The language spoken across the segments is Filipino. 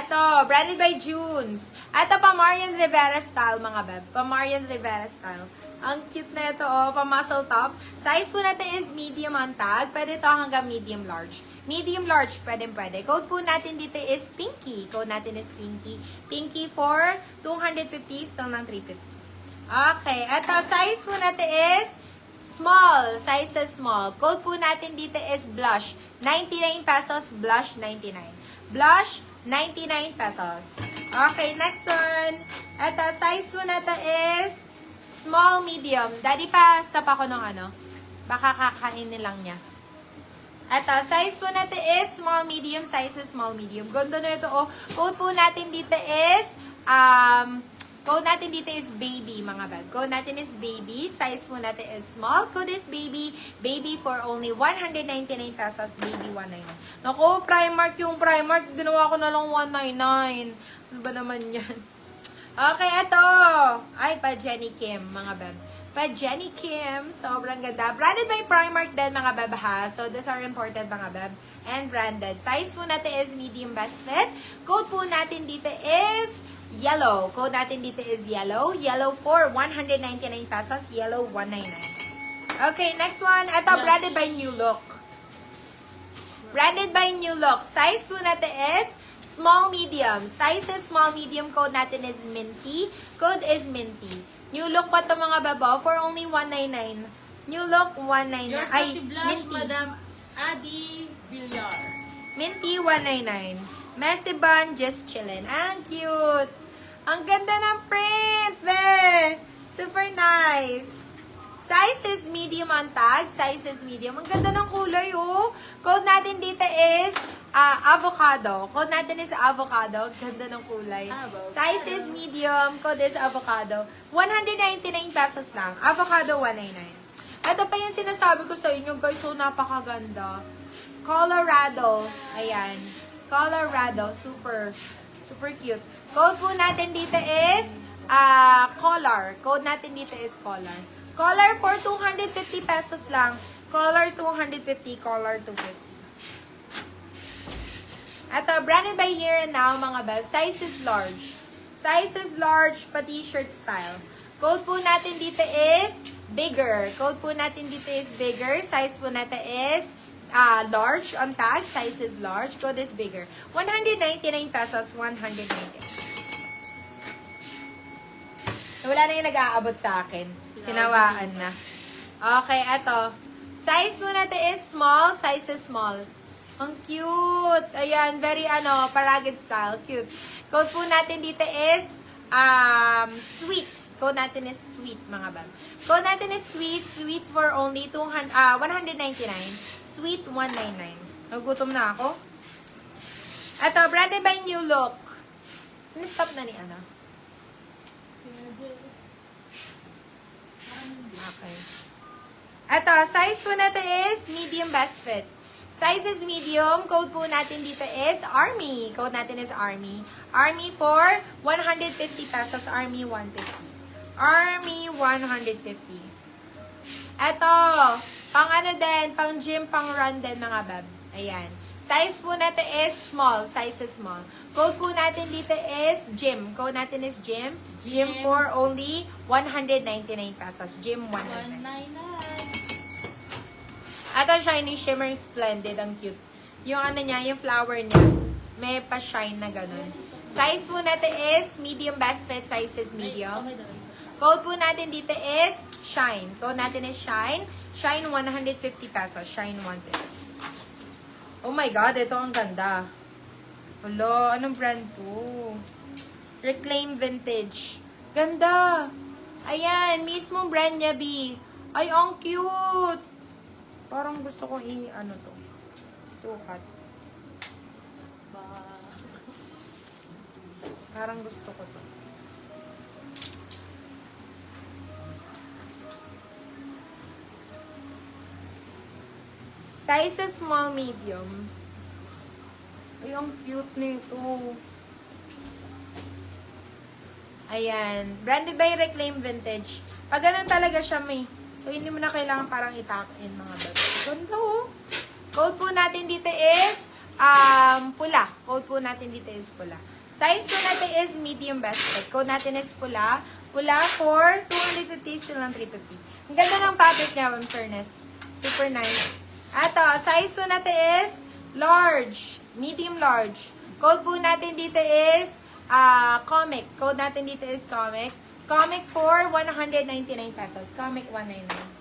Eto, branded by Junes. Eto, pa Marian Rivera style, mga beb. Pa Marian Rivera style. Ang cute na ito, oh. Pa muscle top. Size po natin is medium ang tag. Pwede ito hanggang medium large. Medium large, pwede. Code po natin dito is Pinky. Code natin is Pinky. Pinky for 250, still ng 350. Okay, eto, size po natin is small. Size is small. Code po natin dito is Blush. 99 pesos, Blush 99. Blush, 99 pesos. Okay, next one. Ito, size po natin is small, medium. Daddy, pa-stop ako ng ano. Baka kakainin lang niya. Ito, size po natin is small, medium. Size is small, medium. Ganda na ito, oh. Code po natin dito is, code natin dito is baby, mga bag. Code natin is baby. Size po natin is small. Code is baby. Baby for only 199 pesos. Baby 199. Naku, Primark yung Primark. Ginawa ko na lang 199. Ano ba naman yan? Okay, ito. Ay, pa Jenny Kim, mga bag. Pa Jenny Kim. Sobrang ganda. Branded by Primark din, mga bab, ha. So, these are imported, mga bab. And branded. Size po natin is medium best fit. Code po natin dito is yellow. Code natin dito is yellow. Yellow for 199 pesos. Yellow, 199. Okay, next one. Ito, branded by New Look. Branded by New Look. Size po natin is small, medium. Size is small, medium. Code natin is minty. Code is minty. New Look pa ito, mga babo, for only 199. New Look, 199. Yours Ay, si Blush, minty. Madam Adi Villar. Minty, 199. Messy bun, just chillin'. Ang cute. Ang ganda ng print, be. Super nice. Size is medium on tag. Size is medium. Ang ganda ng kulay, oh. Code natin dito is avocado. Code natin is avocado. Ganda ng kulay. Avocado. Size is medium. Code is avocado. 199 pesos lang. Avocado, 199. Ito pa yung sinasabi ko sa inyo, guys. So, napakaganda. Colorado. Ayan. Colorado. Super cute. Code po natin dito is color. Code natin dito is color. Color for 250 pesos lang. Color 250, color 250. Ito, branded by Here and Now, mga beb. Size is large. Size is large, pa t-shirt style. Code po natin dito is bigger. Code po natin dito is bigger. Size po natin is large on tag. Size is large. Code is bigger. 199 pesos. 199. Wala na yung nag-aabot sa akin. Sinawaan na. Okay, eto. Size mo natin is small. Size is small. Ang cute. Ayan, very paragid style. Cute. Code po natin dito is sweet. Code natin is sweet, mga bam. Code natin is sweet. Sweet for only 199. Sweet 199. Nagutom na ako. Ito, branded by New Look. Stop na ni Ana. Okay. Ito, size po natin is medium best fit. Size is medium. Code po natin dito is Army. Code natin is Army. Army for 150 pesos. Army 150. Army 150. Ito, pang din, pang gym, pang run din, mga bab. Ayan. Size po natin is small. Size is small. Code po natin dito is gym. Code natin is gym. Gym for only 199 pesos. Gym 199. Ito, Shiny Shimmer Splendid. Ang cute. Yung niya, yung flower niya, may pa-shine na ganun. Size po natin is medium best fit. Size is medium. Code po natin dito is Shine. Code natin is Shine. Shine 150 pesos. Shine 150. Oh my God, ito ang ganda. Hello, anong brand to? Reclaim Vintage. Ganda. Ayan, mismong brand niya, B. Ay, ang cute. Parang gusto kong to. Sukat. Parang gusto ko to. Size is small, medium. Ay, ang cute nito. Ayan. Branded by Reclaim Vintage. Pag ganun talaga siya, may. So, hindi mo na kailangan parang i-tuck-in, mga bago. Ganda, oh. Code po natin dito is pula. Code po natin dito is pula. Size po natin is medium best fit. Code natin is pula. Pula for 250, still lang 350. Ang ganda ng fabric niya, in fairness. Super nice. At size po natin is large. Medium large. Code po natin dito is comic. Code natin dito is comic. Comic for 199 pesos. Comic 199.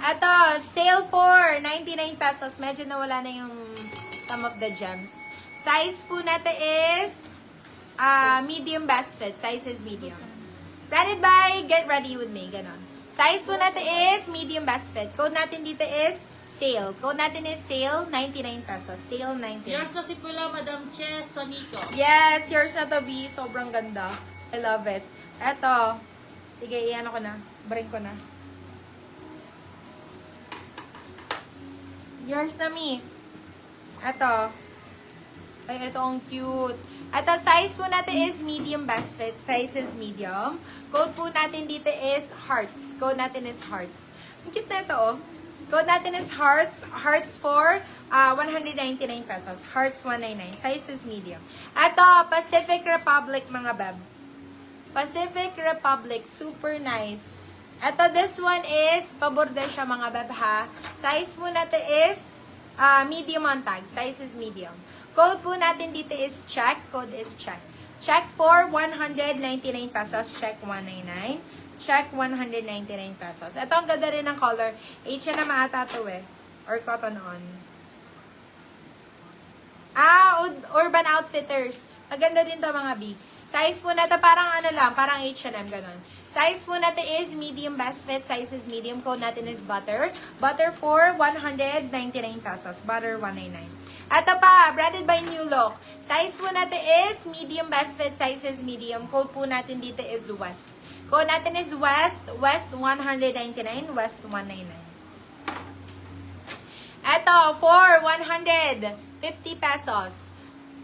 Ato, sale for 99 pesos. Medyo nawala na yung some of the gems. Size po natin is medium best fit. Size is medium. Branded by Get Ready With Me. Ganon. Size po natin is medium best fit. Code natin dito is sale. Code natin is sale, 99 pesos. Sale, 99. Yours na si Pula, Madam Che Sonico. Yes, yours na to, B. Sobrang ganda. I love it. Eto. Sige, iyan ko na. Bring ko na. Yours na, me. Eto. Ay, ito ang cute. At ang size po natin is medium best fit. Size is medium. Code po natin dito is hearts. Code natin is hearts. Ang cute na ito, oh. Code natin is hearts. Hearts for 199 pesos. Hearts 199. Size is medium. Ito, Pacific Republic, mga beb. Pacific Republic. Super nice. Ito, this one is, paborda siya, mga beb, ha. Size po natin is medium on tag. Size is medium. Code po natin dito is check. Code is check. Check for 199 pesos. Check 199. Check 199 pesos. Ito ang ganda rin ng color. H&M ata to eh. Or Cotton On. Urban Outfitters. Maganda din to, mga B. Size po natin parang ano lang. Parang H&M ganon. Size po natin is medium best fit. Size is medium. Code natin is butter. Butter for 199 pesos. Butter 199. Ito pa, branded by New Look. Size po natin is medium best fit. Size is medium. Code po natin dito is West. Code natin is West. West 199. West 199. Ito, for 150 pesos.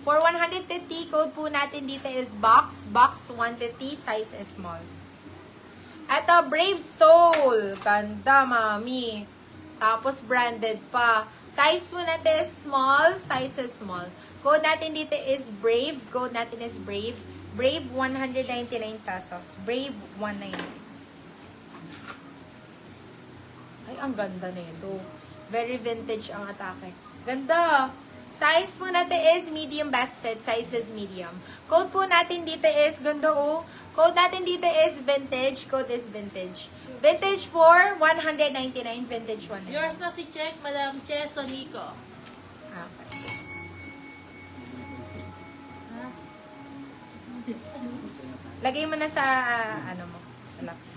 For 150, code po natin dito is Box. Box 150. Size is small. Ito, Brave Soul. Ganda, mami. Tapos, branded pa. Size po natin is small. Size is small. Code natin dito is Brave. Code natin is Brave. Brave, 199 pesos. Brave, 199. Ay, ang ganda nito. Very vintage ang atake. Ganda. Size po natin is medium best fit. Size is medium. Code po natin dito is, ganda oh. Code natin dito is vintage. Code is vintage. Vintage for 199. Vintage 199. Yours na si Check, Madam Che Sonico. Okay. Lagay mo na sa, ano mo, sa laptop.